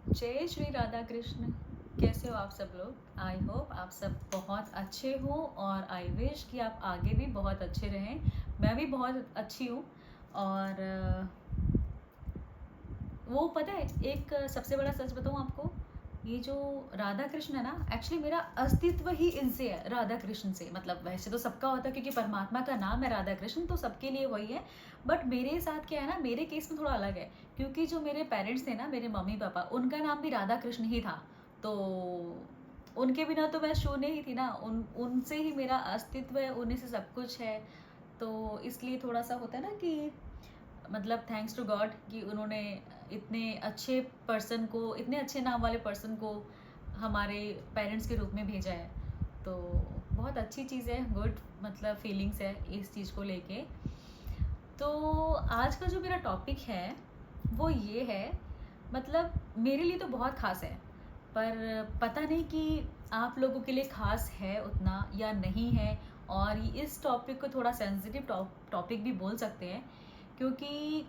जय श्री राधा कृष्ण। कैसे हो आप सब लोग? आई होप आप सब बहुत अच्छे हो और आई विश कि आप आगे भी बहुत अच्छे रहें। मैं भी बहुत अच्छी हूँ। और वो पता है, एक सबसे बड़ा सच बताऊँ आपको, ये जो राधा कृष्ण है ना, एक्चुअली मेरा अस्तित्व ही इनसे है, राधा कृष्ण से। मतलब वैसे तो सबका होता है क्योंकि परमात्मा का नाम है राधा कृष्ण, तो सबके लिए वही है। बट मेरे साथ क्या है ना, मेरे केस में थोड़ा अलग है। क्योंकि जो मेरे पेरेंट्स थे ना, मेरे मम्मी पापा, उनका नाम भी राधा कृष्ण ही था। तो उनके बिना तो मैं शून्य ही थी ना। उनसे ही मेरा अस्तित्व है, उन्हीं से सब कुछ है। तो इसलिए थोड़ा सा होता है ना कि मतलब थैंक्स टू गॉड कि उन्होंने इतने अच्छे पर्सन को, इतने अच्छे नाम वाले पर्सन को हमारे पेरेंट्स के रूप में भेजा है। तो बहुत अच्छी चीज़ है, गुड मतलब फीलिंग्स है इस चीज़ को लेके। तो आज का जो मेरा टॉपिक है वो ये है, मतलब मेरे लिए तो बहुत ख़ास है, पर पता नहीं कि आप लोगों के लिए ख़ास है उतना या नहीं है। और इस टॉपिक को थोड़ा सेंसिटिव टॉपिक भी बोल सकते हैं, क्योंकि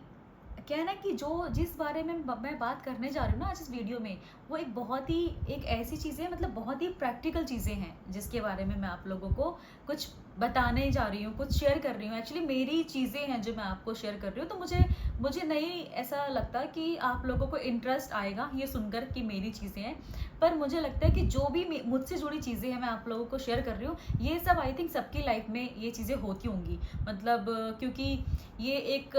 क्या है ना कि जो जिस बारे में मैं बात करने जा रही हूँ ना आज इस वीडियो में, वो एक बहुत ही एक ऐसी चीज़ है, मतलब बहुत ही प्रैक्टिकल चीज़ें हैं जिसके बारे में मैं आप लोगों को कुछ बताने जा रही हूँ, कुछ शेयर कर रही हूँ। एक्चुअली मेरी चीज़ें हैं जो मैं आपको शेयर कर रही हूँ, तो मुझे मुझे नहीं ऐसा लगता कि आप लोगों को इंटरेस्ट आएगा ये सुनकर कि मेरी चीज़ें हैं। पर मुझे लगता है कि जो भी मुझसे जुड़ी चीज़ें हैं मैं आप लोगों को शेयर कर रही हूँ, ये सब आई थिंक सबकी लाइफ में ये चीज़ें होती होंगी। मतलब क्योंकि ये एक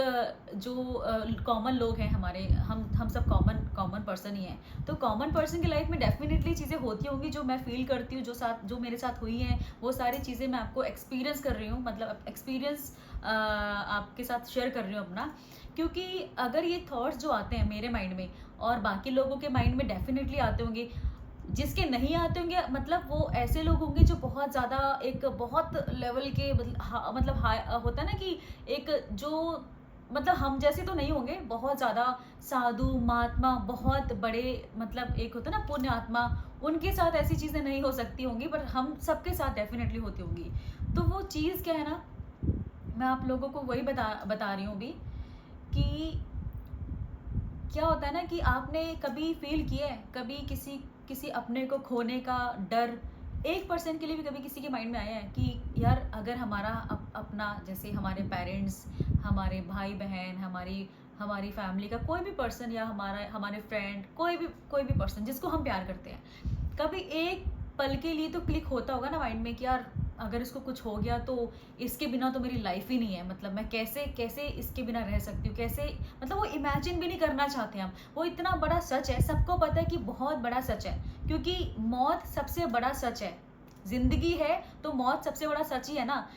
जो कॉमन लोग हैं हमारे, हम सब कॉमन कॉमन पर्सन ही हैं। तो कॉमन पर्सन की लाइफ में डेफिनेटली चीज़ें होती होंगी जो मैं फील करती हूँ, जो मेरे साथ हुई हैं, वो सारी चीज़ें मैं आपको एक्सपीरियंस कर रही हूँ, मतलब एक्सपीरियंस आपके साथ शेयर कर रही हूँ अपना। क्योंकि अगर ये थॉट्स जो आते हैं मेरे माइंड में और बाकी लोगों के माइंड में डेफिनेटली आते होंगे, जिसके नहीं आते होंगे मतलब वो ऐसे लोग होंगे जो बहुत ज़्यादा एक बहुत लेवल के मतलब हाई होता है ना कि एक जो मतलब हम जैसे तो नहीं होंगे, बहुत ज़्यादा साधु महात्मा, बहुत बड़े, मतलब एक होता है ना पुण्य आत्मा, उनके साथ ऐसी चीज़ें नहीं हो सकती होंगी, पर हम सबके साथ डेफिनेटली होती होंगी। तो वो चीज़ क्या है ना, मैं आप लोगों को वही बता बता रही हूँ अभी कि क्या होता है ना कि आपने कभी फील किया है, कभी किसी किसी अपने को खोने का डर 1% के लिए भी कभी किसी के माइंड में आया है कि यार अगर हमारा अपना, जैसे हमारे पेरेंट्स, हमारे भाई बहन, हमारी हमारी फैमिली का कोई भी पर्सन या हमारे फ्रेंड, कोई भी पर्सन जिसको हम प्यार करते हैं, कभी एक पल के लिए तो क्लिक होता होगा ना माइंड में कि यार अगर इसको कुछ हो गया तो इसके बिना तो मेरी लाइफ ही नहीं है। मतलब मैं कैसे कैसे इसके बिना रह सकती हूँ, कैसे, मतलब वो इमेजिन भी नहीं करना चाहते हम। वो इतना बड़ा सच है, सबको पता है कि बहुत बड़ा सच है, क्योंकि मौत सबसे बड़ा सच है। जिंदगी है तो मौत सबसे बड़ा सच ही है ना।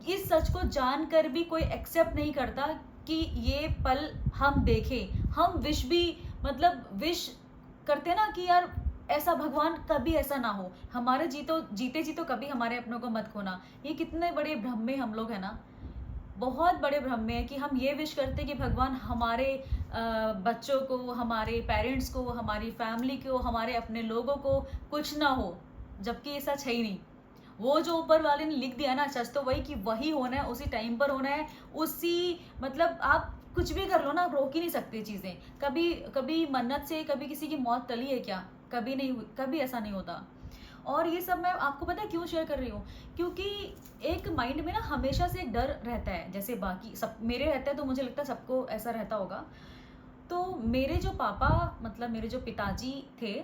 इस सच को जानकर भी कोई एक्सेप्ट नहीं करता कि ये पल हम देखें। हम विश भी, मतलब विश करते हैं ना कि यार ऐसा भगवान कभी ऐसा ना हो, हमारे जीते जी तो कभी हमारे अपनों को मत खोना। ये कितने बड़े भ्रम में हम लोग हैं ना, बहुत बड़े भ्रम में है कि हम ये विश करते कि भगवान हमारे बच्चों को, हमारे पेरेंट्स को, हमारी फैमिली को, हमारे अपने लोगों को कुछ ना हो, जबकि ये सच है ही नहीं। वो जो ऊपर वाले ने लिख दिया ना, सच तो वही कि वही होना है, उसी टाइम पर होना है, उसी, मतलब आप कुछ भी कर लो ना, आप रोक ही नहीं सकते चीज़ें। कभी कभी मन्नत से कभी किसी की मौत टली है क्या? कभी नहीं हुई, कभी ऐसा नहीं होता। और ये सब मैं आपको पता है क्यों शेयर कर रही हूँ, क्योंकि एक माइंड में ना हमेशा से एक डर रहता है, जैसे बाकी सब मेरे रहता है, तो मुझे लगता है सबको ऐसा रहता होगा। तो मेरे जो पापा, मतलब मेरे जो पिताजी थे,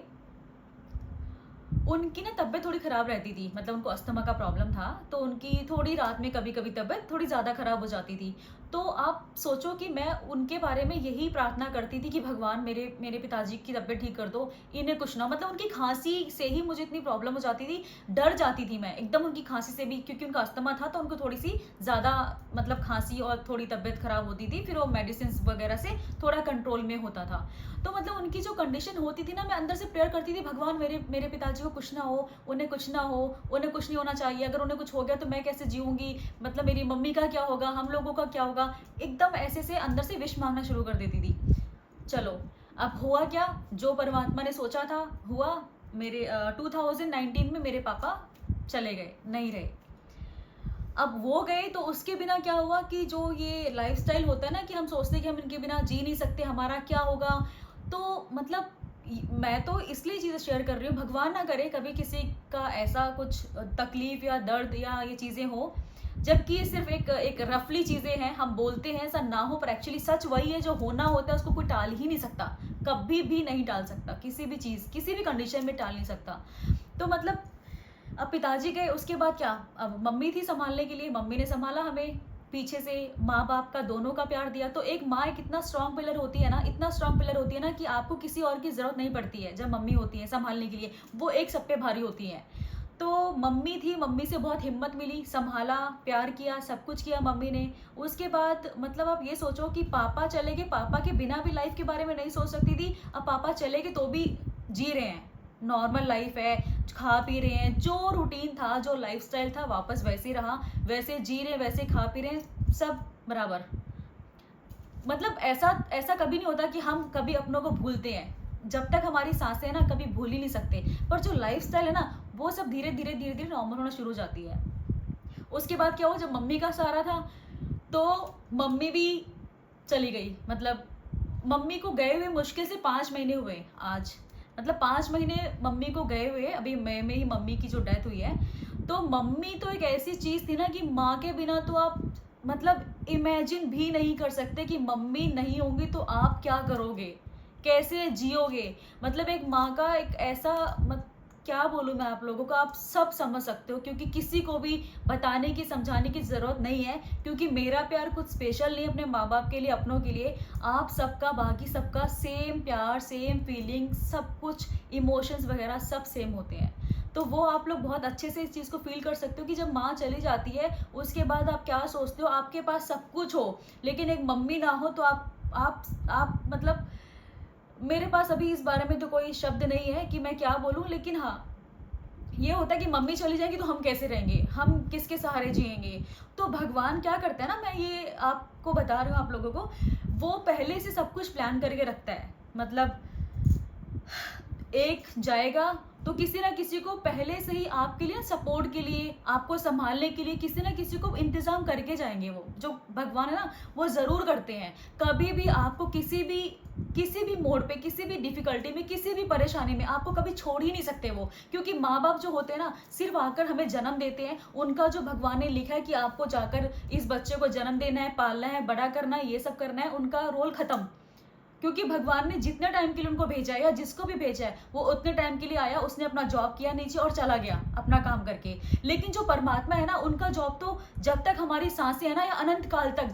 उनकी ना तबीयत थोड़ी ख़राब रहती थी, मतलब उनको अस्थमा का प्रॉब्लम था। तो उनकी थोड़ी रात में कभी-कभी तबीयत थोड़ी ज़्यादा ख़राब हो जाती थी। तो आप सोचो कि मैं उनके बारे में यही प्रार्थना करती थी कि भगवान मेरे मेरे पिताजी की तबीयत ठीक कर दो, इन्हें कुछ ना, मतलब उनकी खाँसी से ही मुझे इतनी प्रॉब्लम हो जाती थी, डर जाती थी मैं एकदम उनकी खाँसी से भी, क्योंकि उनका अस्थमा था तो उनको थोड़ी-सी ज़्यादा मतलब खाँसी और थोड़ी तबीयत ख़राब होती थी, फिर वो मेडिसिन्स वग़ैरह से थोड़ा कंट्रोल में होता था। तो मतलब उनकी जो कंडीशन होती थी ना, मैं अंदर से प्रेयर करती थी, भगवान मेरे मेरे पिताजी को कुछ ना हो, उन्हें कुछ ना हो, उन्हें कुछ नहीं होना चाहिए। अगर उन्हें कुछ हो गया तो मैं कैसे जीऊँगी? मतलब मेरी मम्मी का क्या होगा? हम लोगों का क्या होगा? एकदम ऐसे से अंदर से विश माँगना शुरू कर देती थी। चलो, अब हुआ क्या? जो परमात्मा ने सोचा था, हुआ। मेरे 2019 में मेरे पापा चले गए, नहीं रहे। अब वो गए तो उसके बिना क्या हुआ कि जो ये लाइफ़स्टाइल होता है ना कि हम सोचते हैं कि हम इनके बिना जी नहीं सकते, हमारा क्या होगा? तो मतलब मैं तो इसलिए चीज़ें शेयर कर रही हूँ, भगवान ना करे कभी किसी का ऐसा कुछ तकलीफ या दर्द या ये चीज़ें हो, जबकि ये सिर्फ एक एक रफली चीज़ें हैं, हम बोलते हैं ऐसा ना हो, पर एक्चुअली सच वही है, जो होना होता है उसको कोई टाल ही नहीं सकता, कभी भी नहीं टाल सकता, किसी भी चीज़ किसी भी कंडीशन में टाल नहीं सकता। तो मतलब अब पिताजी गए, उसके बाद क्या, अब मम्मी थी संभालने के लिए, मम्मी ने संभाला हमें, पीछे से माँ बाप का दोनों का प्यार दिया। तो एक माँ एक इतना स्ट्रॉन्ग पिलर होती है ना, इतना स्ट्रॉन्ग पिलर होती है ना कि आपको किसी और की ज़रूरत नहीं पड़ती है। जब मम्मी होती है संभालने के लिए, वो एक सब पे भारी होती हैं। तो मम्मी थी, मम्मी से बहुत हिम्मत मिली, संभाला, प्यार किया, सब कुछ किया मम्मी ने। उसके बाद मतलब आप ये सोचो कि पापा चले गए, पापा के बिना भी लाइफ के बारे में नहीं सोच सकती थी, अब पापा चले गए तो भी जी रहे हैं, नॉर्मल लाइफ है, खा पी रहे हैं, जो रूटीन था, जो लाइफस्टाइल था वापस वैसे ही रहा, वैसे जी रहे हैं, वैसे खा पी रहे हैं, सब बराबर। मतलब ऐसा ऐसा कभी नहीं होता कि हम कभी अपनों को भूलते हैं, जब तक हमारी सांसें हैं ना, कभी भूल ही नहीं सकते। पर जो लाइफस्टाइल है ना, वो सब धीरे धीरे धीरे धीरे नॉर्मल होना शुरू हो जाती है। उसके बाद क्या हुआ, जब मम्मी का सहारा था, तो मम्मी भी चली गई। मतलब मम्मी को गए हुए मुश्किल से 5 महीने हुए आज, मतलब 5 महीने मम्मी को गए हुए, अभी मई में ही मम्मी की जो डेथ हुई है। तो मम्मी तो एक ऐसी चीज़ थी ना कि माँ के बिना तो आप मतलब इमेजिन भी नहीं कर सकते कि मम्मी नहीं होंगी तो आप क्या करोगे, कैसे जियोगे। मतलब एक माँ का एक ऐसा क्या बोलूँ मैं आप लोगों को, आप सब समझ सकते हो, क्योंकि किसी को भी बताने की समझाने की ज़रूरत नहीं है, क्योंकि मेरा प्यार कुछ स्पेशल नहीं अपने माँ बाप के लिए, अपनों के लिए। आप सबका, बाकी सबका सेम प्यार, सेम फीलिंग, सब कुछ इमोशंस वगैरह सब सेम होते हैं। तो वो आप लोग बहुत अच्छे से इस चीज़ को फील कर सकते हो कि जब माँ चली जाती है, उसके बाद आप क्या सोचते हो, आपके पास सब कुछ हो लेकिन एक मम्मी ना हो, तो आप मतलब मेरे पास अभी इस बारे में तो कोई शब्द नहीं है कि मैं क्या बोलूँ। लेकिन हाँ, ये होता है कि मम्मी चली जाएगी तो हम कैसे रहेंगे, हम किसके सहारे जिएंगे। तो भगवान क्या करता है ना, मैं ये आपको बता रही हूँ आप लोगों को, वो पहले से सब कुछ प्लान करके रखता है। मतलब एक जाएगा तो किसी ना किसी को पहले से ही आपके लिए सपोर्ट के लिए, आपको संभालने के लिए किसी ना किसी को इंतजाम करके जाएंगे। वो जो भगवान है ना, वो ज़रूर करते हैं। कभी भी आपको किसी भी मोड़ पे, किसी भी डिफिकल्टी में, किसी भी परेशानी में आपको कभी छोड़ ही नहीं सकते वो। क्योंकि माँ बाप जो होते हैं ना, सिर्फ आकर हमें जन्म देते हैं, उनका जो भगवान ने लिखा है कि आपको जाकर इस बच्चे को जन्म देना है, पालना है, बड़ा करना है, ये सब करना है, उनका रोल खत्म। क्योंकि भगवान ने जितने टाइम के लिए उनको भेजा है या जिसको भी भेजा है, वो उतने टाइम के लिए आया, उसने अपना जॉब किया नीचे और चला गया अपना काम करके। लेकिन जो परमात्मा है ना, उनका जॉब तो जब तक हमारी सांसें है ना, या अनंत काल तक,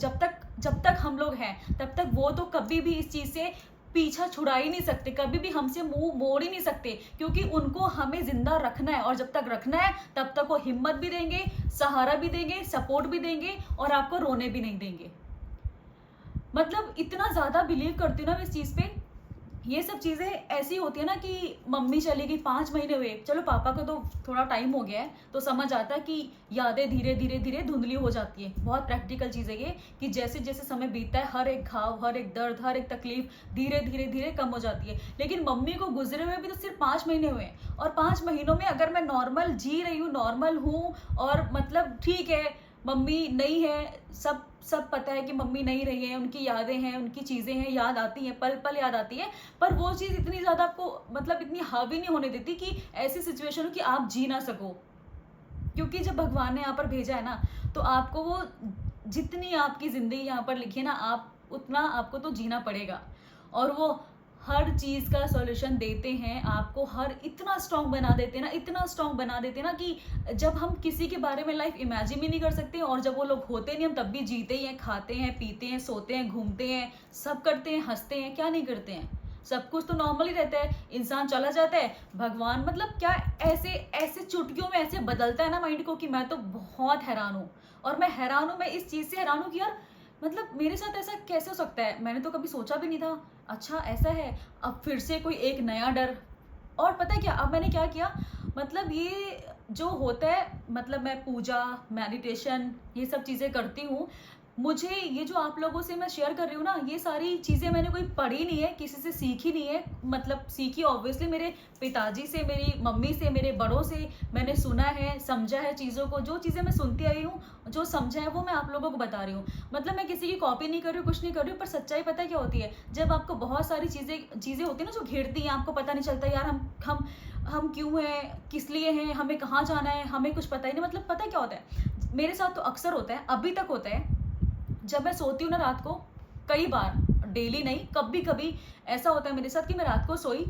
जब तक हम लोग हैं, तब तक वो तो कभी भी इस चीज़ से पीछा छुड़ा ही नहीं सकते, कभी भी हमसे मुंह मोड़ ही नहीं सकते। क्योंकि उनको हमें जिंदा रखना है, और जब तक रखना है तब तक वो हिम्मत भी देंगे, सहारा भी देंगे, सपोर्ट भी देंगे, और आपको रोने भी नहीं देंगे। मतलब इतना ज़्यादा बिलीव करती हूँ ना मैं इस चीज़ पे। ये सब चीज़ें ऐसी होती है ना कि मम्मी चली गई, 5 महीने हुए, चलो पापा को तो थोड़ा टाइम हो गया है, तो समझ आता है कि यादें धीरे धीरे धीरे धुंधली हो जाती है। बहुत प्रैक्टिकल चीज़ है ये, कि जैसे जैसे समय बीतता है, हर एक घाव, हर एक दर्द, हर एक तकलीफ धीरे धीरे धीरे कम हो जाती है। लेकिन मम्मी को गुजरे हुए भी तो सिर्फ 5 महीने हुए हैं, और 5 महीनों में अगर मैं नॉर्मल जी रही हूँ, नॉर्मल हूँ, और मतलब ठीक है, मम्मी नहीं है, सब पता है कि मम्मी नहीं रही है, उनकी यादें हैं, उनकी चीज़ें हैं, याद आती हैं, पल पल याद आती है। पर वो चीज़ इतनी ज़्यादा आपको मतलब इतनी हावी नहीं होने देती कि ऐसी सिचुएशन हो कि आप जी ना सको। क्योंकि जब भगवान ने यहाँ पर भेजा है ना, तो आपको वो, जितनी आपकी ज़िंदगी यहाँ पर लिखी है ना, आप उतना आपको तो जीना पड़ेगा। और वो हर चीज़ का सॉल्यूशन देते हैं आपको, हर इतना स्ट्रॉन्ग बना देते हैं ना, इतना स्ट्रॉन्ग बना देते हैं ना, कि जब हम किसी के बारे में लाइफ इमेजिन भी नहीं कर सकते, और जब वो लोग होते नहीं, हम तब भी जीते ही हैं, खाते हैं, पीते हैं, सोते हैं, घूमते हैं, सब करते हैं, हंसते हैं, क्या नहीं करते हैं। सब कुछ तो नॉर्मल ही रहता है। इंसान चला जाता है, भगवान मतलब क्या ऐसे ऐसे चुटकियों में ऐसे बदलता है ना माइंड को, कि मैं तो बहुत हैरान हूँ। और मैं हैरान हूँ, मैं इस चीज़ से हैरान हूँ कि यार मतलब मेरे साथ ऐसा कैसे हो सकता है, मैंने तो कभी सोचा भी नहीं था। अच्छा ऐसा है, अब फिर से कोई एक नया डर। और पता है क्या, अब मैंने क्या किया, मतलब ये जो होता है, मतलब मैं पूजा, मेडिटेशन, ये सब चीज़ें करती हूँ। मुझे ये जो आप लोगों से मैं शेयर कर रही हूँ ना, ये सारी चीज़ें मैंने कोई पढ़ी नहीं है, किसी से सीखी नहीं है। मतलब सीखी ऑब्वियसली मेरे पिताजी से, मेरी मम्मी से, मेरे बड़ों से मैंने सुना है, समझा है चीज़ों को। जो चीज़ें मैं सुनती आई हूँ, जो समझा है वो मैं आप लोगों को बता रही हूँ। मतलब मैं किसी की कॉपी नहीं कर रही हूँ, कुछ नहीं कर रही हूँ, पर सच्चाई पता है क्या होती है? जब आपको बहुत सारी चीज़ें चीज़ें होती हैं ना जो घेरती हैं, आपको पता नहीं चलता यार हम क्यों हैं, किस लिए हैं, हमें कहाँ जाना है, हमें कुछ पता ही नहीं। मतलब पता है क्या होता है? मेरे साथ तो अक्सर होता है, अभी तक होता है। जब मैं सोती हूँ ना रात को, कई बार, डेली नहीं, कभी-कभी ऐसा होता है मेरे साथ कि मैं रात को सोई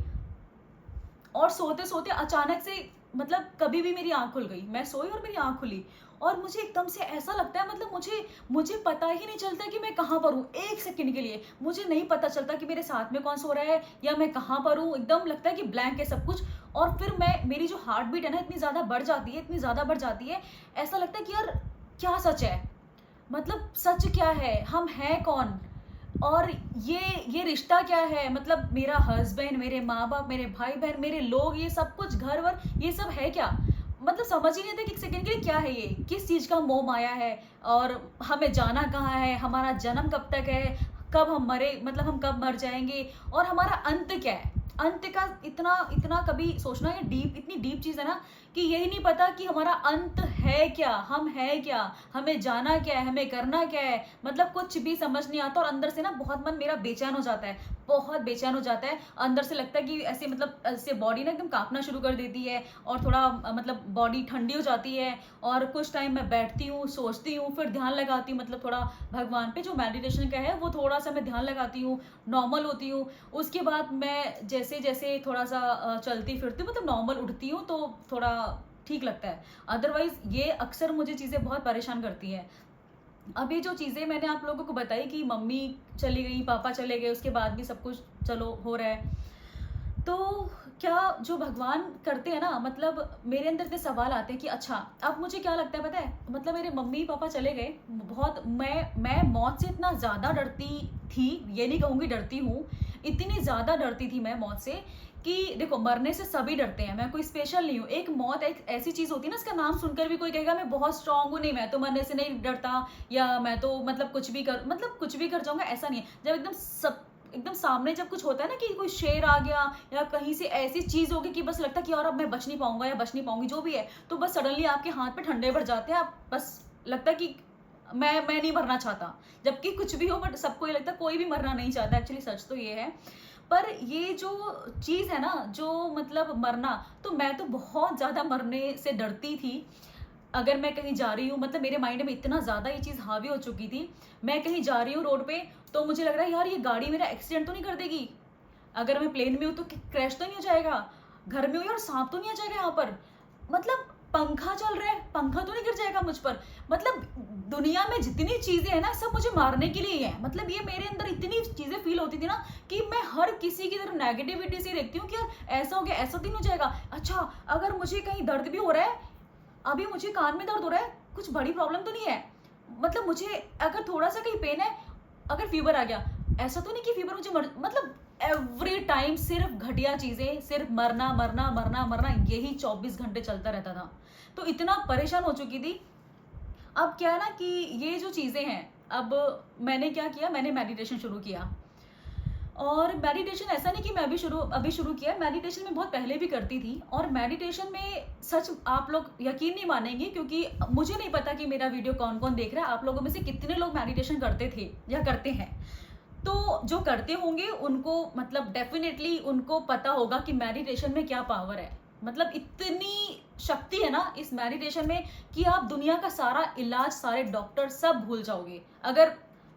और सोते-सोते अचानक से, मतलब कभी भी मेरी आँख खुल गई। मैं सोई और मेरी आँख खुली और मुझे एकदम से ऐसा लगता है, मतलब मुझे मुझे पता ही नहीं चलता कि मैं कहाँ पर हूँ। 1 सेकंड के लिए मुझे नहीं पता चलता कि मेरे साथ में कौन सो रहा है या मैं कहाँ पर हूँ। एकदम लगता है कि ब्लैंक है सब कुछ। और फिर मेरी जो हार्ट बीट है ना, इतनी ज़्यादा बढ़ जाती है, इतनी ज़्यादा बढ़ जाती है, ऐसा लगता है कि यार क्या सच है? मतलब सच क्या है? हम हैं कौन? और ये रिश्ता क्या है? मतलब मेरा हस्बैंड, मेरे माँ-बाप, मेरे भाई-बहन, मेरे लोग, ये सब कुछ घर-वर, ये सब है क्या? मतलब समझ ही नहीं आता कि 1 सेकंड के लिए क्या है ये? किस चीज़ का मोह-माया है? और हमें जाना कहाँ है? हमारा जन्म कब तक है? कब हम मरे, मतलब हम कब मर जाएँगे? और हमारा अंत क्या है? अंत का इतना इतना कभी सोचना, ये डीप, इतनी डीप चीज़ है ना कि यही नहीं पता कि हमारा अंत है क्या? हम हैं क्या? हमें जाना क्या है? हमें करना क्या है? मतलब कुछ भी समझ नहीं आता और अंदर से ना बहुत मन मेरा बेचैन हो जाता है, बहुत बेचैन हो जाता है। अंदर से लगता है कि ऐसे, मतलब ऐसे बॉडी ना एकदम काँपना शुरू कर देती है और थोड़ा मतलब बॉडी ठंडी हो जाती है। और कुछ टाइम मैं बैठती हूँ, सोचती हूँ, फिर ध्यान लगाती हूँ, मतलब थोड़ा भगवान पे जो मेडिटेशन का है वो थोड़ा-सा मैं ध्यान लगाती हूँ, नॉर्मल होती हूँ। उसके बाद मैं जैसे-जैसे थोड़ा-सा चलती-फिरती हूँ, मतलब नॉर्मल उठती हूँ, तो थोड़ा ठीक लगता है। अदरवाइज़ ये अक्सर मुझे चीज़ें बहुत परेशान करती हैं। अब ये जो चीज़ें मैंने आप लोगों को बताई कि मम्मी चली गई, पापा चले गए, उसके बाद भी सब कुछ चलो हो रहा है। तो क्या जो भगवान करते हैं ना, मतलब मेरे अंदर इतने सवाल आते हैं कि अच्छा, अब मुझे क्या लगता है पता है? मतलब मेरे मम्मी-पापा चले गए, बहुत मैं मौत से इतना ज़्यादा डरती थी, ये नहीं कहूँगी डरती हूँ, इतनी ज़्यादा डरती थी मैं मौत से कि देखो, मरने से सभी डरते हैं, मैं कोई स्पेशल नहीं हूँ। एक मौत एक ऐसी चीज़ होती है ना, इसका नाम सुनकर भी कोई कहेगा मैं बहुत स्ट्रॉन्ग हूँ, नहीं मैं तो मरने से नहीं डरता, या मैं तो मतलब कुछ भी कर जाऊँगा, ऐसा नहीं है। जब एकदम सामने जब कुछ होता है ना कि कोई शेर आ गया या कहीं से ऐसी चीज़ होगी कि बस लगता है कि यार अब मैं बच नहीं पाऊँगा या बच नहीं पाऊँगी, जो भी है, तो बस सडनली आपके हाथ पे ठंडे पड़ जाते हैं, आप बस लगता है कि मैं नहीं मरना चाहता। जबकि कुछ भी हो, बट सबको ये लगता है कोई भी मरना नहीं चाहता, एक्चुअली सच तो ये है। पर ये जो चीज़ है ना, जो मतलब मरना, तो मैं तो बहुत ज़्यादा मरने से डरती थी। अगर मैं कहीं जा रही हूँ, मतलब मेरे माइंड में इतना ज़्यादा ये चीज़ हावी हो चुकी थी, मैं कहीं जा रही हूँ रोड पे, तो मुझे लग रहा है यार ये गाड़ी मेरा एक्सीडेंट तो नहीं कर देगी? अगर मैं प्लेन में हूँ तो क्रैश तो नहीं हो जाएगा? घर में हूँ यार, साँप तो नहीं आ जाएगा यहाँ पर? मतलब पंखा चल रहा है, पंखा तो नहीं गिर जाएगा मुझ पर? मतलब दुनिया में जितनी चीज़ें हैं ना, सब मुझे मारने के लिए ही हैं। मतलब ये मेरे अंदर इतनी चीज़ें फ़ील होती थी ना कि मैं हर किसी की तरफ नेगेटिविटी से देखती हूँ कि यार ऐसा हो गया, ऐसा तो नहीं हो जाएगा? अच्छा, अगर मुझे कहीं दर्द भी हो रहा है, अभी मुझे कान में दर्द हो रहा है, कुछ बड़ी प्रॉब्लम तो नहीं है? मतलब मुझे अगर थोड़ा-सा कहीं पेन है, अगर फ़ीवर आ गया, ऐसा तो नहीं कि फ़ीवर मुझे मर मतलब एवरी टाइम सिर्फ़ घटिया चीज़ें, सिर्फ़ मरना, मरना, मरना, मरना, यही 24 घंटे चलता रहता था। तो इतना परेशान हो चुकी थी। अब क्या है ना कि ये जो चीज़ें हैं, अब मैंने क्या किया, मैंने मेडिटेशन शुरू किया। और मेडिटेशन ऐसा नहीं कि मैं अभी शुरू किया है, मेडिटेशन मैं बहुत पहले भी करती थी। और मेडिटेशन में सच आप लोग यकीन नहीं मानेंगे, क्योंकि मुझे नहीं पता कि मेरा वीडियो कौन-कौन देख रहा है, आप लोगों में से कितने लोग मेडिटेशन करते थे या करते हैं। तो जो करते होंगे उनको, मतलब डेफ़िनेटली उनको पता होगा कि मेडिटेशन में क्या पावर है। मतलब इतनी शक्ति है ना इस मेडिटेशन में कि आप दुनिया का सारा इलाज, सारे डॉक्टर सब भूल जाओगे। अगर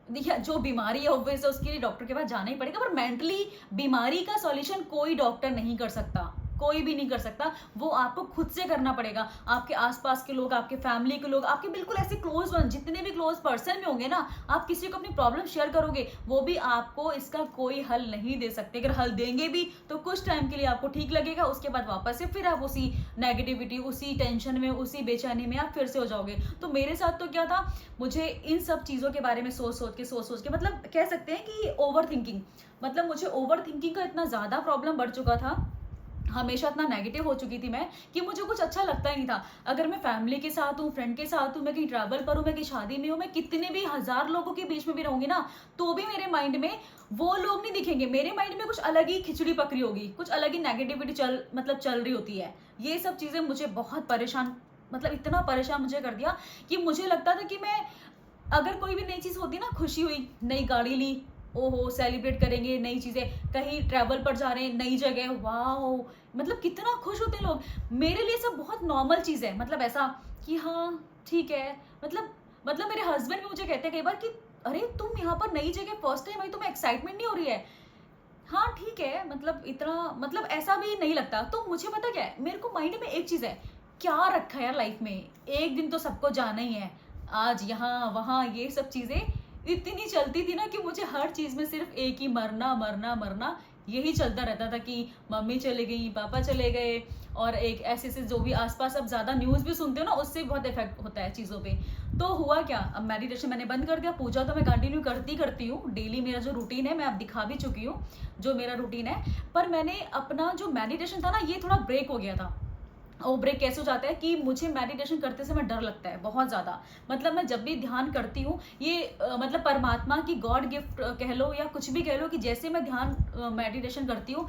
देखिए, जो बीमारी है ऑब्वियस है, उसके लिए डॉक्टर के पास जाना ही पड़ेगा, पर मेंटली बीमारी का सॉल्यूशन कोई डॉक्टर नहीं कर सकता, कोई भी नहीं कर सकता। वो आपको खुद से करना पड़ेगा। आपके आस-पास के लोग, आपके फैमिली के लोग, आपके बिल्कुल ऐसे क्लोज़ वन, जितने भी क्लोज़ पर्सन भी होंगे ना, आप किसी को अपनी प्रॉब्लम शेयर करोगे, वो भी आपको इसका कोई हल नहीं दे सकते। अगर हल देंगे भी, तो कुछ टाइम के लिए आपको ठीक लगेगा, उसके बाद वापस से फिर आप उसी नेगेटिविटी, उसी टेंशन में, उसी बेचैनी में आप फिर से हो जाओगे। तो मेरे साथ तो क्या था, मुझे इन सब चीज़ों के बारे में सोच-सोच के, मतलब कह सकते हैं कि ओवरथिंकिंग, मतलब मुझे ओवरथिंकिंग का इतना ज़्यादा प्रॉब्लम बढ़ चुका था। हमेशा इतना नेगेटिव हो चुकी थी मैं कि मुझे कुछ अच्छा लगता ही नहीं था। अगर मैं फैमिली के साथ हूँ, फ्रेंड के साथ हूँ, मैं कहीं ट्रैवल पर हूँ, मैं कहीं शादी में हूँ, मैं कितने भी हज़ार लोगों के बीच में भी रहूँगी ना, तो भी मेरे माइंड में वो लोग नहीं दिखेंगे। मेरे माइंड में कुछ अलग ही खिचड़ी पक रही होगी, कुछ अलग ही नेगेटिविटी चल रही होती है। ये सब चीज़ें मुझे बहुत परेशान, मतलब इतना परेशान मुझे कर दिया कि मुझे लगता था कि मैं, अगर कोई भी नई चीज़ होती ना, खुशी हुई, नई गाड़ी ली, ओहो! सेलिब्रेट करेंगे, नई चीज़ें, कहीं ट्रैवल पर जा रहे हैं, नई जगह, वॉव! मतलब कितना खुश होते हैं लोग। मेरे लिए सब बहुत नॉर्मल चीज़ है, मतलब ऐसा कि हाँ, ठीक है। मतलब मेरे हस्बैंड भी मुझे कहते हैं कई बार कि अरे! तुम यहाँ पर नई जगह फर्स्ट टाइम आई, तुम्हें एक्साइटमेंट नहीं हो रही है? हाँ, ठीक है, मतलब इतना, मतलब ऐसा भी नहीं लगता। तो मुझे पता क्या है, मेरे को माइंड में एक चीज़ है, क्या रखा है यार लाइफ़ में? एक दिन तो सबको जाना ही है। आज यहाँ, वहाँ ये सब चीज़ें इतनी चलती थी ना कि मुझे हर चीज़ में सिर्फ़ एक ही मरना, मरना, मरना, यही चलता रहता था कि मम्मी चली गई, पापा चले गए, और एक ऐसे-ऐसे जो भी आस-पास अब ज़्यादा न्यूज़ भी सुनते हो ना, उससे भी बहुत इफ़ेक्ट होता है चीज़ों पे। तो हुआ क्या, अब मेडिटेशन मैंने बंद कर दिया, पूजा तो मैं कंटिन्यू करती हूँ। डेली मेरा जो रूटीन है, मैं अब दिखा भी चुकी हूँ, जो मेरा रूटीन है। पर मैंने अपना जो मेडिटेशन था ना, ये थोड़ा ब्रेक हो गया था। वो ब्रेक कैसे हो जाता है कि मुझे मेडिटेशन करते समय डर लगता है बहुत ज़्यादा। मतलब मैं जब भी ध्यान करती हूँ, ये मतलब परमात्मा की गॉड गिफ्ट कह लो या कुछ भी कह लो, कि जैसे मैं ध्यान मेडिटेशन करती हूँ,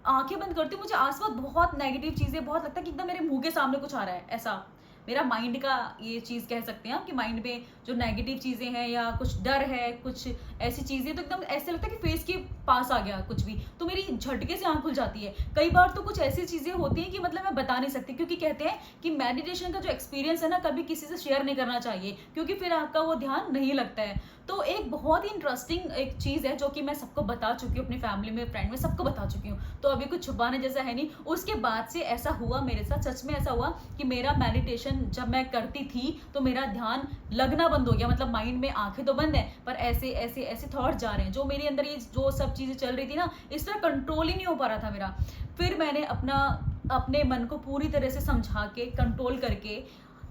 आँखें बंद करती हूँ, मुझे आस-पास बहुत नेगेटिव चीज़ें, बहुत लगता है कि एकदम मेरे मुँह के सामने कुछ आ रहा है, ऐसा। मेरा माइंड का ये चीज़ कह सकते हैं आप, कि माइंड में जो नेगेटिव चीज़ें हैं या कुछ डर है, कुछ ऐसी चीज़ें, तो एकदम ऐसे लगता है कि फेस के पास आ गया कुछ भी, तो मेरी झटके से आँख खुल जाती है। कई बार तो कुछ ऐसी चीज़ें होती हैं कि मतलब मैं बता नहीं सकती, क्योंकि कहते हैं कि मेडिटेशन का जो एक्सपीरियंस है ना, कभी किसी से शेयर नहीं करना चाहिए, क्योंकि फिर आपका वो ध्यान नहीं लगता है। तो एक बहुत ही इंटरेस्टिंग एक चीज़ है जो कि मैं सबको बता चुकी हूँ, अपनी फैमिली में, फ्रेंड में, सबको बता चुकी हूँ। तो अभी कुछ छुपाने जैसा है नहीं। उसके बाद से ऐसा हुआ मेरे साथ, सच में ऐसा हुआ कि मेरा मेडिटेशन जब मैं करती थी, तो मेरा ध्यान लगना बंद हो गया। मतलब माइंड में आँखें तो बंद हैं, पर ऐसे थॉट जा रहे हैं। जो मेरे अंदर ये जो सब चीज़ें चल रही थी ना, इस तरह कंट्रोल ही नहीं हो पा रहा था मेरा। फिर मैंने अपने मन को पूरी तरह से समझा के, कंट्रोल करके,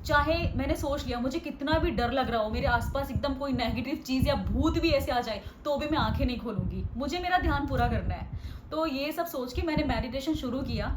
चाहे मैंने सोच लिया मुझे कितना भी डर लग रहा हो, मेरे आसपास एकदम कोई नेगेटिव चीज़ या भूत भी ऐसे आ जाए, तो भी मैं आँखें नहीं खोलूँगी। मुझे मेरा ध्यान पूरा करना है। तो ये सब सोच के मैंने मेडिटेशन शुरू किया।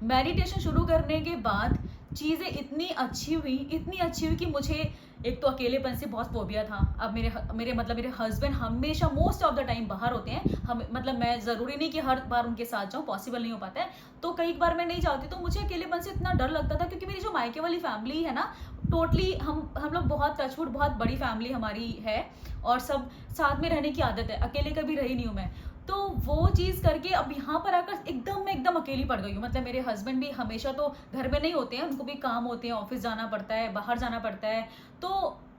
मेडिटेशन शुरू करने के बाद चीज़ें इतनी अच्छी हुई कि मुझे एक तो अकेलेपन से बहुत फ़ोबिया था। अब मेरे हस्बैंड हमेशा मोस्ट ऑफ द टाइम बाहर होते हैं। हम मतलब मैं ज़रूरी नहीं कि हर बार उनके साथ जाऊँ, पॉसिबल नहीं हो पाता है। तो कई बार मैं नहीं जाती, तो मुझे अकेलेपन से इतना डर लगता था, क्योंकि मेरी जो मायके वाली फैमिली है ना, टोटली हम लोग बहुत टचवुड, बहुत बड़ी फैमिली हमारी है, और सब साथ में रहने की आदत है। अकेले कभी रही नहीं हूँ मैं। तो वो चीज़ करके अब यहाँ पर आकर मैं एकदम अकेली पड़ गई हूँ। मतलब मेरे हस्बैंड भी हमेशा तो घर में नहीं होते हैं, उनको भी काम होते हैं, ऑफ़िस जाना पड़ता है, बाहर जाना पड़ता है। तो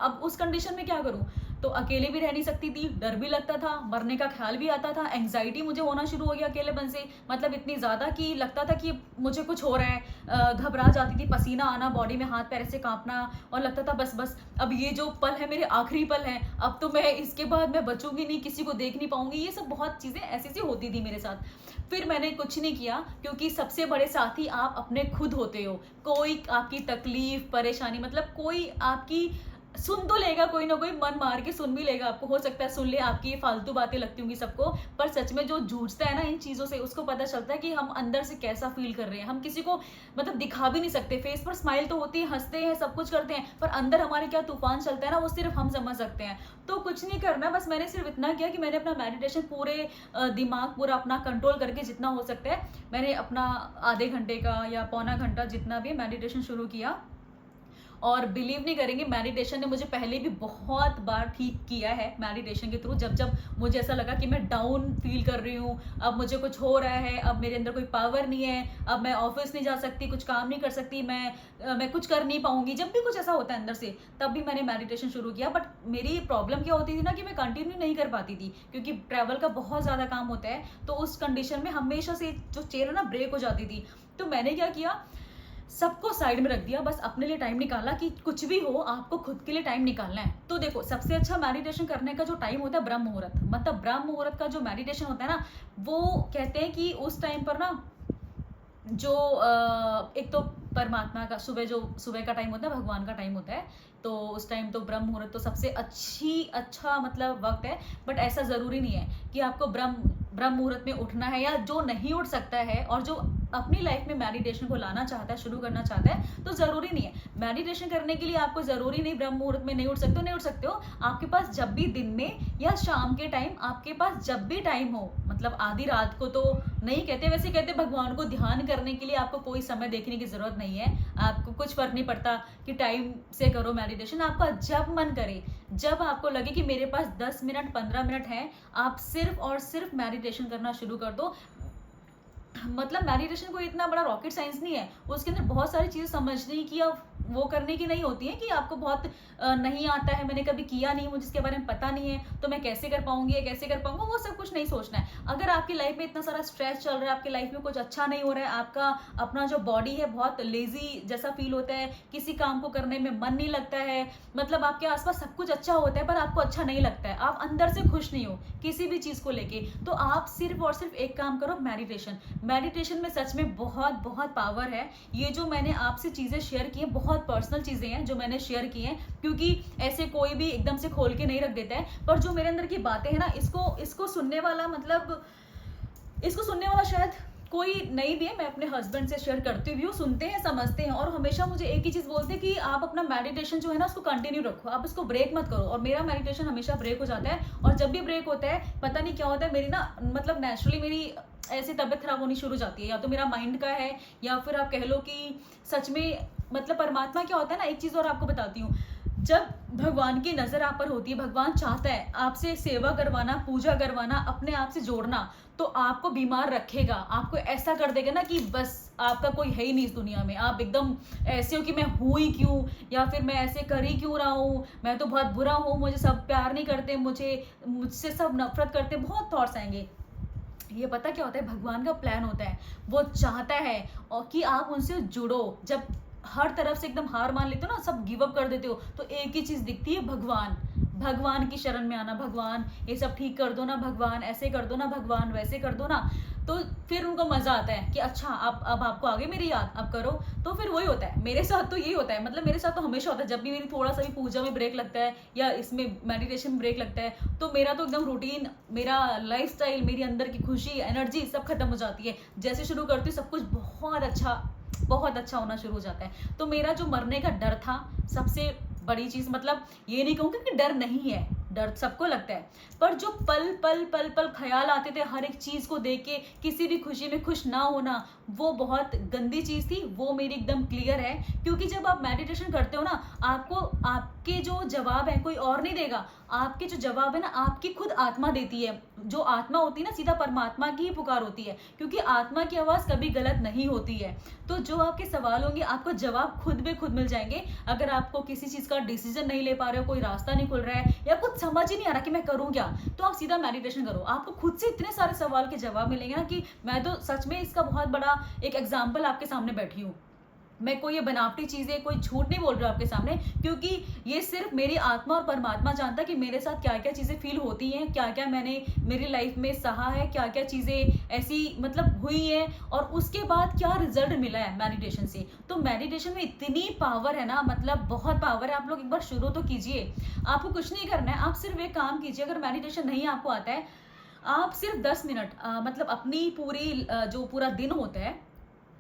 अब उस कंडीशन में क्या करूँ? तो अकेले भी रह नहीं सकती थी, डर भी लगता था, मरने का ख़्याल भी आता था, एंग्ज़ायटी मुझे होना शुरू हो गया अकेलेपन से। मतलब इतनी ज़्यादा कि लगता था कि मुझे कुछ हो रहा है। घबरा जाती थी, पसीना आना, बॉडी में हाथ-पैर ऐसे काँपना, और लगता था बस अब ये जो पल है मेरे आखिरी पल हैं, अब तो मैं इसके बाद मैं बचूँगी नहीं, किसी को देख नहीं पाऊँगी। ये सब बहुत चीज़ें ऐसी-ऐसी होती थी मेरे साथ। फिर मैंने कुछ नहीं किया, क्योंकि सबसे बड़े साथी आप अपने खुद होते हो। कोई आपकी तकलीफ़, परेशानी, मतलब कोई आपकी सुन तो लेगा, कोई ना कोई मन मार के सुन भी लेगा आपको। हो सकता है सुन ले, आपकी ये फालतू बातें लगती होंगी सबको, पर सच में जो जूझता है ना इन चीज़ों से, उसको पता चलता है कि हम अंदर से कैसा फ़ील कर रहे हैं। हम किसी को मतलब दिखा भी नहीं सकते, फेस पर स्माइल तो होती है, हँसते हैं, सब कुछ करते हैं, पर अंदर हमारे क्या तूफ़ान चलता है ना, वो सिर्फ़ हम समझ सकते हैं। तो कुछ नहीं करना, बस मैंने सिर्फ़ इतना किया कि मैंने अपना मेडिटेशन पूरे दिमाग पूरा अपना कंट्रोल करके, जितना हो सकता है, मैंने अपना आधे घंटे का या पौना घंटा जितना भी मेडिटेशन शुरू किया। और बिलीव नहीं करेंगे, मेडिटेशन ने मुझे पहले भी बहुत बार ठीक किया है मेडिटेशन के थ्रू। जब मुझे ऐसा लगा कि मैं डाउन फील कर रही हूँ, अब मुझे कुछ हो रहा है, अब मेरे अंदर कोई पावर नहीं है, अब मैं ऑफिस नहीं जा सकती, कुछ काम नहीं कर सकती, मैं कुछ कर नहीं पाऊंगी, जब भी कुछ ऐसा होता है अंदर से, तब भी मैंने मेडिटेशन शुरू किया। बट मेरी प्रॉब्लम क्या होती थी ना, कि मैं कंटिन्यू नहीं कर पाती थी, क्योंकि ट्रैवल का बहुत ज़्यादा काम होता है। तो उस कंडीशन में हमेशा से जो चेयर है ना, ब्रेक हो जाती थी। तो मैंने क्या किया, सबको साइड में रख दिया, बस अपने लिए टाइम निकाला कि कुछ भी हो, आपको खुद के लिए टाइम निकालना है। तो देखो, सबसे अच्छा मेडिटेशन करने का जो टाइम होता है, ब्रह्म मुहूर्त। मतलब ब्रह्म मुहूर्त का जो मेडिटेशन होता है ना, वो कहते हैं कि उस टाइम पर ना, जो एक तो परमात्मा का सुबह का टाइम होता है, भगवान का टाइम होता है, तो उस टाइम तो ब्रह्म मुहूर्त तो सबसे अच्छा मतलब वक्त है। बट ऐसा ज़रूरी नहीं है कि आपको ब्रह्म ब्रह्म मुहूर्त में उठना है, या जो नहीं उठ सकता है और जो अपनी लाइफ में मेडिटेशन को लाना चाहता है, शुरू करना चाहता है, तो ज़रूरी नहीं है। मेडिटेशन करने के लिए आपको ज़रूरी नहीं ब्रह्म मुहूर्त में नहीं उठ सकते हो, नहीं उठ सकते हो। आपके पास जब भी दिन में या शाम के टाइम, आपके पास जब भी टाइम हो, मतलब आधी रात को तो नहीं कहते, वैसे कहते भगवान को ध्यान करने के लिए आपको कोई समय देखने की ज़रूरत नहीं है। आपको कुछ फ़र्क नहीं पड़ता कि टाइम से करो मेडिटेशन, आपका जब मन करे, जब आपको लगे कि मेरे पास 10 मिनट 15 मिनट हैं, आप सिर्फ और सिर्फ मेडिटेशन करना शुरू कर दो। मतलब मेडिटेशन कोई इतना बड़ा रॉकेट साइंस नहीं है, उसके अंदर बहुत सारी चीज़ें समझने की या वो करने की नहीं होती है कि आपको बहुत नहीं आता है, मैंने कभी किया नहीं, मुझे इसके बारे में पता नहीं है, तो मैं कैसे कर पाऊंगी या कैसे कर पाऊंगा, वो सब कुछ नहीं सोचना है। अगर आपकी लाइफ में इतना सारा स्ट्रेस चल रहा है, आपकी लाइफ में कुछ अच्छा नहीं हो रहा है, आपका अपना जो बॉडी है बहुत लेजी जैसा फील होता है, किसी काम को करने में मन नहीं लगता है, मतलब आपके आसपास सब कुछ अच्छा होता है पर आपको अच्छा नहीं लगता है, आप अंदर से खुश नहीं हो किसी भी चीज़ को लेके, तो आप सिर्फ और सिर्फ एक काम करो, मेडिटेशन। मेडिटेशन में सच में बहुत बहुत पावर है। ये जो मैंने आपसे चीज़ें शेयर की हैं, बहुत पर्सनल चीज़ें हैं जो मैंने शेयर की हैं, क्योंकि ऐसे कोई भी एकदम से खोल के नहीं रख देता है, पर जो मेरे अंदर की बातें हैं ना, इसको सुनने वाला, मतलब इसको सुनने वाला शायद कोई नहीं भी है। मैं अपने हस्बैंड से शेयर करती भी हूँ, सुनते हैं, समझते हैं, और हमेशा मुझे एक ही चीज़ बोलते हैं कि आप अपना मेडिटेशन जो है ना उसको कंटिन्यू रखो, आप इसको ब्रेक मत करो। और मेरा मेडिटेशन हमेशा ब्रेक हो जाता है, और जब भी ब्रेक होता है पता नहीं क्या होता है, मेरी ना मतलब नेचुरली मेरी ऐसी तबीयत खराब होनी शुरू हो जाती है, या तो मेरा माइंड का है, या फिर आप कह लो कि सच में मतलब परमात्मा क्या होता है ना, एक चीज़ और आपको बताती हूँ, जब भगवान की नज़र आप पर होती है, भगवान चाहता है आपसे सेवा करवाना, पूजा करवाना, अपने आप से जोड़ना, तो आपको बीमार रखेगा, आपको ऐसा कर देगा ना कि बस आपका कोई है ही नहीं इस दुनिया में, आप एकदम ऐसे हो कि मैं हूँ ही क्यों, या फिर मैं ऐसे कर ही क्यों रहा हूँ, मैं तो बहुत बुरा हूँ, मुझे सब प्यार नहीं करते, मुझसे सब नफरत करते, बहुत थॉट्स आएंगे। ये पता क्या होता है, भगवान का प्लान होता है, वो चाहता है और कि आप उनसे जुड़ो। जब हर तरफ से एकदम हार मान लेते हो ना, सब गिव अप कर देते हो, तो एक ही चीज़ दिखती है, भगवान। भगवान की शरण में आना, भगवान ये सब ठीक कर दो ना, भगवान ऐसे कर दो ना, भगवान वैसे कर दो ना, तो फिर उनको मज़ा आता है कि अच्छा अब आपको आगे मेरी याद, अब करो। तो फिर वही होता है मेरे साथ, तो यही होता है, मतलब मेरे साथ तो हमेशा होता है, जब भी मेरी थोड़ा सा भी पूजा में ब्रेक लगता है या इसमें मेडिटेशन में ब्रेक लगता है, तो मेरा तो एकदम रूटीन, मेरा लाइफस्टाइल, मेरी अंदर की खुशी, एनर्जी सब खत्म हो जाती है। जैसे शुरू करती हूँ सब कुछ बहुत अच्छा होना शुरू हो जाता है। तो मेरा जो मरने का डर था, सबसे बड़ी चीज़, मतलब ये नहीं कहूँगी कि डर नहीं है, डर सबको लगता है, पर जो पल पल पल पल ख्याल आते थे हर एक चीज़ को देख के, किसी भी खुशी में खुश ना होना, वो बहुत गंदी चीज़ थी, वो मेरी एकदम क्लियर है। क्योंकि जब आप मेडिटेशन करते हो ना, आपको आपके जो जवाब है कोई और नहीं देगा, आपके जो जवाब है ना आपकी खुद आत्मा देती है। जो आत्मा होती है ना, सीधा परमात्मा की ही पुकार होती है, क्योंकि आत्मा की आवाज़ कभी गलत नहीं होती है। तो जो आपके सवाल होंगे आपको जवाब खुद ब खुद मिल जाएंगे। अगर आपको किसी चीज़ का डिसीजन नहीं ले पा रहे हो, कोई रास्ता नहीं खुल रहा है, या कुछ समझ ही नहीं आ रहा कि मैं करूँ क्या, तो आप सीधा मेडिटेशन करो, आपको खुद से इतने सारे सवाल के जवाब मिलेंगे ना, कि मैं तो सच में इसका बहुत बड़ा एक एग्जाम्पल आपके सामने बैठी हूँ। मैं कोई ये बनावटी चीज़ें, कोई झूठ नहीं बोल रही हूँ आपके सामने, क्योंकि ये सिर्फ मेरी आत्मा और परमात्मा जानता है कि मेरे साथ क्या क्या चीज़ें फील होती हैं, क्या क्या मैंने मेरी लाइफ में सहा है, क्या क्या चीज़ें ऐसी मतलब हुई हैं, और उसके बाद क्या रिजल्ट मिला है मेडिटेशन से। तो मेडिटेशन में इतनी पावर है ना, मतलब बहुत पावर है। आप लोग एक बार शुरू तो कीजिए, आपको कुछ नहीं करना है, आप सिर्फ एक काम कीजिए। अगर मेडिटेशन नहीं आपको आता है, आप सिर्फ 10 मिनट मतलब अपनी पूरी जो पूरा दिन होता है,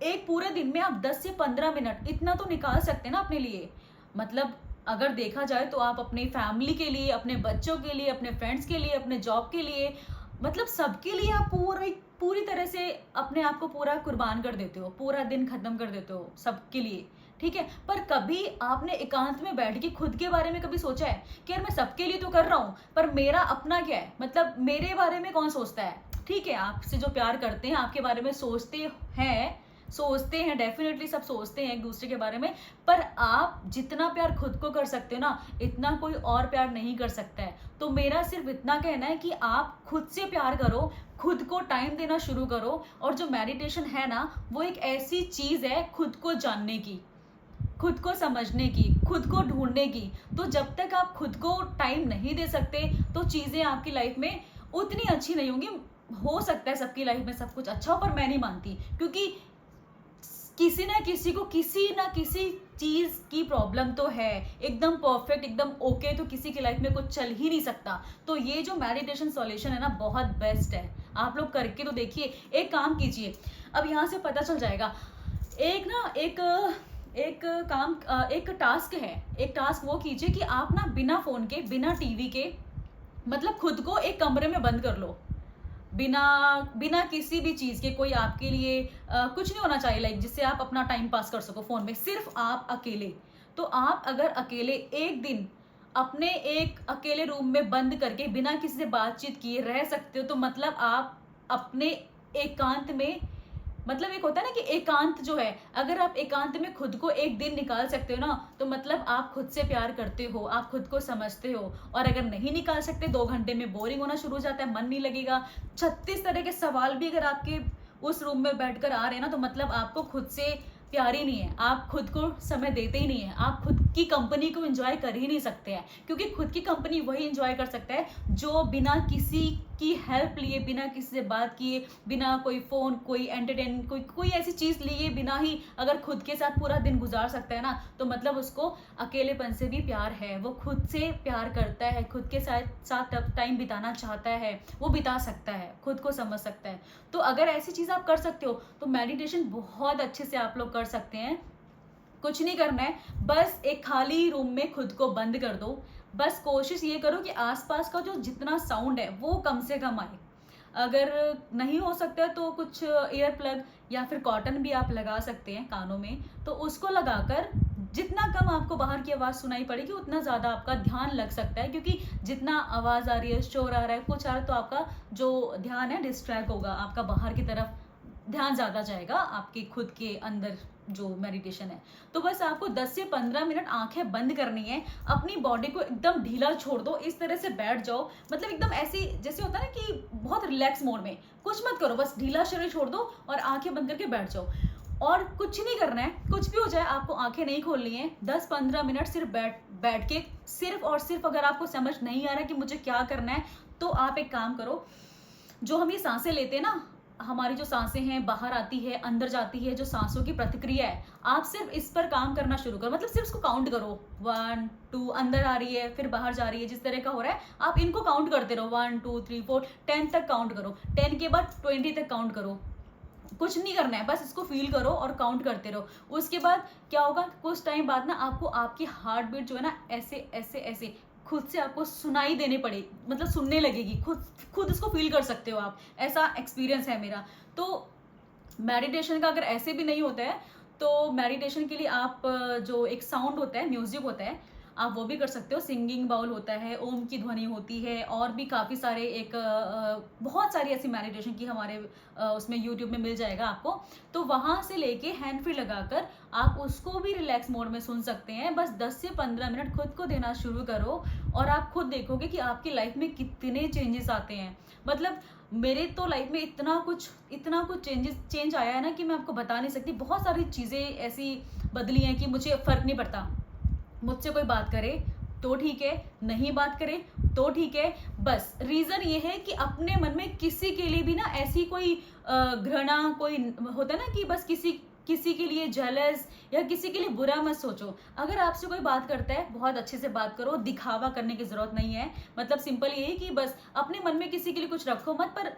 एक पूरे दिन में आप 10 से 15 मिनट इतना तो निकाल सकते हैं ना अपने लिए। मतलब अगर देखा जाए तो आप अपनी फैमिली के लिए, अपने बच्चों के लिए, अपने फ्रेंड्स के लिए, अपने जॉब के लिए, मतलब सबके लिए आप पूरी तरह से अपने आप को पूरा कुर्बान कर देते हो, पूरा दिन खत्म कर देते हो सबके लिए, ठीक है। पर कभी आपने एकांत में बैठ के खुद के बारे में कभी सोचा है कि यार मैं सबके लिए तो कर रहा हूँ, पर मेरा अपना क्या है, मतलब मेरे बारे में कौन सोचता है। ठीक है, आपसे जो प्यार करते हैं, आपके बारे में सोचते हैं डेफिनेटली, सब सोचते हैं एक दूसरे के बारे में, पर आप जितना प्यार खुद को कर सकते हो ना, इतना कोई और प्यार नहीं कर सकता है। तो मेरा सिर्फ इतना कहना है कि आप खुद से प्यार करो, खुद को टाइम देना शुरू करो। और जो मेडिटेशन है ना, वो एक ऐसी चीज़ है खुद को जानने की, खुद को समझने की, खुद को ढूंढने की। तो जब तक आप खुद को टाइम नहीं दे सकते, तो चीज़ें आपकी लाइफ में उतनी अच्छी नहीं होंगी। हो सकता है सबकी लाइफ में सब कुछ अच्छा हो, पर मैं नहीं मानती, क्योंकि किसी ना किसी चीज की प्रॉब्लम तो है। एकदम परफेक्ट, एकदम ओके तो किसी की लाइफ में कुछ चल ही नहीं सकता। तो ये जो मेडिटेशन सॉल्यूशन है ना, बहुत बेस्ट है, आप लोग करके तो देखिए। एक काम कीजिए, अब यहाँ से पता चल जाएगा। एक ना एक एक काम एक टास्क है, एक टास्क वो कीजिए कि आप ना बिना फ़ोन के, बिना टीवी के, मतलब खुद को एक कमरे में बंद कर लो। बिना बिना किसी भी चीज़ के, कोई आपके लिए कुछ नहीं होना चाहिए लाइक जिससे आप अपना टाइम पास कर सको फ़ोन में, सिर्फ़ आप अकेले। तो आप अगर अकेले एक दिन अपने एक अकेले रूम में बंद करके बिना किसी से बातचीत किए रह सकते हो, तो मतलब आप अपने एकांत में, मतलब एक होता है ना कि एकांत जो है, अगर आप एकांत में खुद को एक दिन निकाल सकते हो ना, तो मतलब आप खुद से प्यार करते हो, आप खुद को समझते हो। और अगर नहीं निकाल सकते, 2 घंटे में बोरिंग होना शुरू हो जाता है, मन नहीं लगेगा, 36 तरह के सवाल भी अगर आपके उस रूम में बैठकर आ रहे हैं ना, तो मतलब आपको खुद से प्यार ही नहीं है, आप खुद को समय देते ही नहीं है, आप खुद की कंपनी को एंजॉय कर ही नहीं सकते हैं। क्योंकि खुद की कंपनी वही एंजॉय कर सकता है जो बिना किसी की हेल्प लिए, बिना किसी से बात किए, बिना कोई फ़ोन, कोई एंटरटेन, कोई कोई ऐसी चीज़ लिए बिना ही अगर खुद के साथ पूरा दिन गुजार सकता है ना, तो मतलब उसको अकेलेपन से भी प्यार है, वो खुद से प्यार करता है, खुद के साथ टाइम बिताना चाहता है, वो बिता सकता है, खुद को समझ सकता है। तो अगर ऐसी चीज़ आप कर सकते हो, तो मेडिटेशन बहुत अच्छे से आप लोग कर सकते हैं। कुछ नहीं करना है, बस एक खाली रूम में खुद को बंद कर दो। बस कोशिश ये करो कि आसपास का जो जितना साउंड है वो कम से कम आए। अगर नहीं हो सकता है तो कुछ ईयर प्लग या फिर कॉटन भी आप लगा सकते हैं कानों में, तो उसको लगाकर जितना कम आपको बाहर की आवाज़ सुनाई पड़ेगी उतना ज़्यादा आपका ध्यान लग सकता है। क्योंकि जितना आवाज़ आ रही है, शोर आ रहा है, कुछ आ रहा है, तो आपका जो ध्यान है डिस्ट्रैक्ट होगा, आपका बाहर की तरफ ध्यान ज़्यादा जाएगा, आपके खुद के अंदर जो मेडिटेशन है। तो बस आपको 10 से 15 मिनट आंखें बंद करनी है, अपनी बॉडी को एकदम ढीला छोड़ दो, इस तरह से बैठ जाओ, मतलब एकदम ऐसी जैसे होता है ना कि बहुत रिलैक्स मोड में, कुछ मत करो, बस ढीला शरीर छोड़ दो और आंखें बंद करके बैठ जाओ। और कुछ नहीं करना है, कुछ भी हो जाए आपको आंखें नहीं खोलनी है। 10-15 मिनट सिर्फ बैठ बैठ के, सिर्फ और सिर्फ अगर आपको समझ नहीं आ रहा कि मुझे क्या करना है, तो आप एक काम करो, जो हम ये सांसें लेते हैं ना, हमारी जो सांसें हैं बाहर आती है, अंदर जाती है, जो सांसों की प्रतिक्रिया है, आप सिर्फ इस पर काम करना शुरू करो। मतलब सिर्फ इसको काउंट करो, 1 2, अंदर आ रही है फिर बाहर जा रही है, जिस तरह का हो रहा है आप इनको काउंट करते रहो, 1 2 3 4 10 तक काउंट करो, 10 के बाद 20 तक काउंट करो। कुछ नहीं करना है, बस इसको फील करो और काउंट करते रहो। उसके बाद क्या होगा, कुछ टाइम बाद ना आपको आपकी हार्ट बीट जो है ना ऐसे ऐसे ऐसे खुद से आपको सुनाई देने पड़े, मतलब सुनने लगेगी, खुद खुद इसको फील कर सकते हो आप। ऐसा एक्सपीरियंस है मेरा। तो मेडिटेशन का अगर ऐसे भी नहीं होता है, तो मेडिटेशन के लिए आप जो एक साउंड होता है, म्यूजिक होता है, आप वो भी कर सकते हो। सिंगिंग बाउल होता है, ओम की ध्वनि होती है, और भी काफ़ी सारे एक बहुत सारी ऐसी मेडिटेशन की हमारे उसमें यूट्यूब में मिल जाएगा आपको। तो वहाँ से लेके हैंड फ्री लगाकर आप उसको भी रिलैक्स मोड में सुन सकते हैं। बस 10 से 15 मिनट खुद को देना शुरू करो और आप खुद देखोगे कि आपकी लाइफ में कितने चेंजेस आते हैं। मतलब मेरे तो लाइफ में इतना कुछ चेंज आया है ना कि मैं आपको बता नहीं सकती। बहुत सारी चीज़ें ऐसी बदली हैं कि मुझे फ़र्क नहीं पड़ता। मुझसे कोई बात करे तो ठीक है, नहीं बात करे तो ठीक है। बस रीज़न ये है कि अपने मन में किसी के लिए भी ना ऐसी कोई घृणा, कोई होता है ना कि बस किसी किसी के लिए जेलस या किसी के लिए बुरा मत सोचो। अगर आपसे कोई बात करता है, बहुत अच्छे से बात करो, दिखावा करने की ज़रूरत नहीं है। मतलब सिंपल यही कि बस अपने मन में किसी के लिए कुछ रखो मत, पर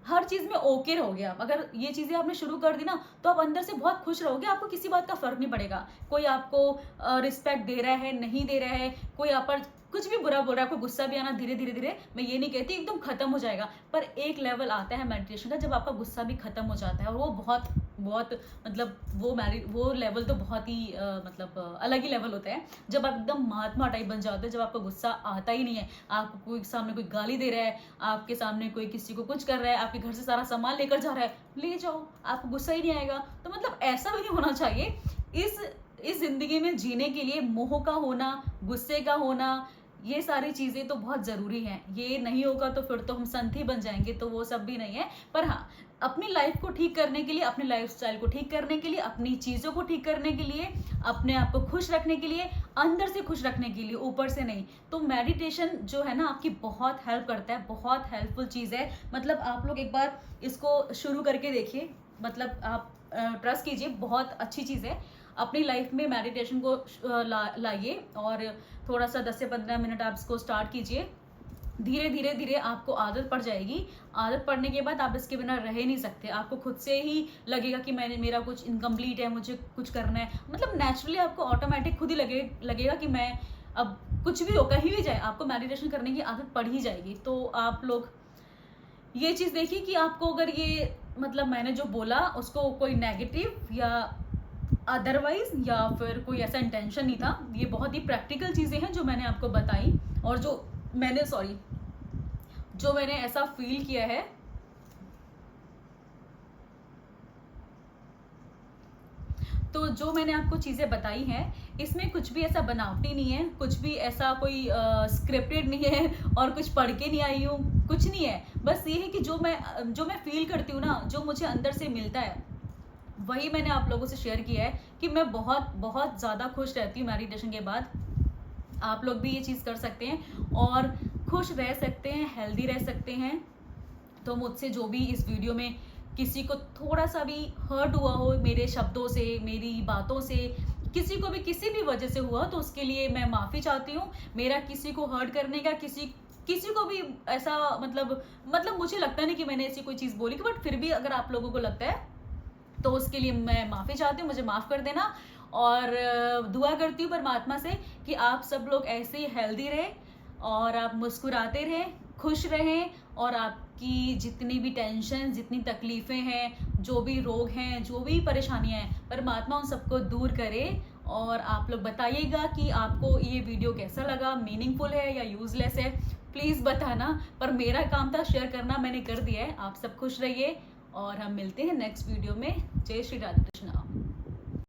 हर चीज़ में ओके रहोगे आप। अगर ये चीज़ें आपने शुरू कर दी ना, तो आप अंदर से बहुत खुश रहोगे, आपको किसी बात का फ़र्क नहीं पड़ेगा। कोई आपको रिस्पेक्ट दे रहा है, नहीं दे रहा है, कोई आप पर कुछ भी बुरा बोल रहा है, आपको गुस्सा भी आना धीरे-धीरे, मैं ये नहीं कहती एकदम खत्म हो जाएगा, पर एक लेवल आता है मेडिटेशन का जब आपका गुस्सा भी खत्म हो जाता है, और वो बहुत बहुत मतलब वो लेवल तो बहुत ही मतलब अलग ही लेवल होता है। जब आप एकदम महात्मा टाइप बन जाते हो, जब आपको गुस्सा आता ही नहीं है, आपको कोई सामने कोई गाली दे रहा है, आपके सामने कोई किसी को कुछ कर रहा है, आपके घर से सारा सामान लेकर जा रहा है, ले जाओ, आपको गुस्सा ही नहीं आएगा। तो मतलब ऐसा भी नहीं होना चाहिए। इस ज़िंदगी में जीने के लिए मोह का होना, गुस्से का होना, ये सारी चीज़ें तो बहुत ज़रूरी हैं। ये नहीं होगा तो फिर तो हम संत ही बन जाएँगे, तो वो सब भी नहीं है। पर हाँ, अपनी लाइफ़ को ठीक करने के लिए, अपने लाइफ़स्टाइल को ठीक करने के लिए, अपनी चीज़ों को ठीक करने के लिए, अपने आप को खुश रखने के लिए, अंदर से खुश रखने के लिए, ऊपर से नहीं। तो मेडिटेशन जो है ना आपकी बहुत हेल्प करता है, बहुत हेल्पफुल चीज़ है। मतलब आप लोग एक बार इसको शुरू करके देखिए, मतलब आप ट्रस्ट कीजिए, बहुत अच्छी चीज़ है। अपनी लाइफ में मेडिटेशन को लाइए और थोड़ा सा 10 से 15 मिनट आप इसको स्टार्ट कीजिए। धीरे धीरे धीरे आपको आदत पड़ जाएगी। आदत पड़ने के बाद आप इसके बिना रह ही नहीं सकते। आपको खुद से ही लगेगा कि मेरा कुछ इनकम्प्लीट है, मुझे कुछ करना है। मतलब नेचुरली आपको ऑटोमेटिक खुद ही लगेगा कि मैं अब कुछ भी हो, कहीं भी जाए, आपको मेडिटेशन करने की आदत पड़ ही जाएगी। तो आप लोग ये चीज़ देखिए कि आपको अगर ये मतलब मैंने जो बोला उसको कोई नेगेटिव या अदरवाइज या फिर कोई ऐसा इंटेंशन नहीं था। ये बहुत ही प्रैक्टिकल चीज़ें हैं जो मैंने आपको बताई, और जो मैंने ऐसा फील किया है। तो जो मैंने आपको चीज़ें बताई हैं, इसमें कुछ भी ऐसा बनावटी नहीं है, कुछ भी ऐसा कोई स्क्रिप्टेड नहीं है और कुछ पढ़ के नहीं आई हूँ, कुछ नहीं है। बस ये है कि जो मैं फ़ील करती हूँ ना, जो मुझे अंदर से मिलता है, वही मैंने आप लोगों से शेयर किया है कि मैं बहुत बहुत ज़्यादा खुश रहती हूँ मेडिटेशन के बाद। आप लोग भी ये चीज़ कर सकते हैं और खुश रह सकते हैं, हेल्दी रह सकते हैं। तो मुझसे जो भी इस वीडियो में किसी को थोड़ा सा भी हर्ट हुआ हो मेरे शब्दों से, मेरी बातों से, किसी को भी किसी भी वजह से हुआ, तो उसके लिए मैं माफ़ी चाहती हूँ। मेरा किसी को हर्ट करने का, किसी को भी ऐसा मतलब मुझे लगता नहीं कि मैंने ऐसी कोई चीज़ बोली, बट फिर भी अगर आप लोगों को लगता है तो उसके लिए मैं माफ़ी चाहती हूँ, मुझे माफ़ कर देना। और दुआ करती हूँ परमात्मा से कि आप सब लोग ऐसे ही हेल्दी रहें और आप मुस्कुराते रहें, खुश रहें, और आपकी जितनी भी टेंशन, जितनी तकलीफ़ें हैं, जो भी रोग हैं, जो भी परेशानियाँ हैं, परमात्मा उन सबको दूर करे। और आप लोग बताइएगा कि आपको ये वीडियो कैसा लगा, मीनिंगफुल है या यूज़लेस है, प्लीज़ बताना। पर मेरा काम था शेयर करना, मैंने कर दिया है। आप सब खुश रहिए और हम मिलते हैं नेक्स्ट वीडियो में। जय श्री राधे कृष्णा।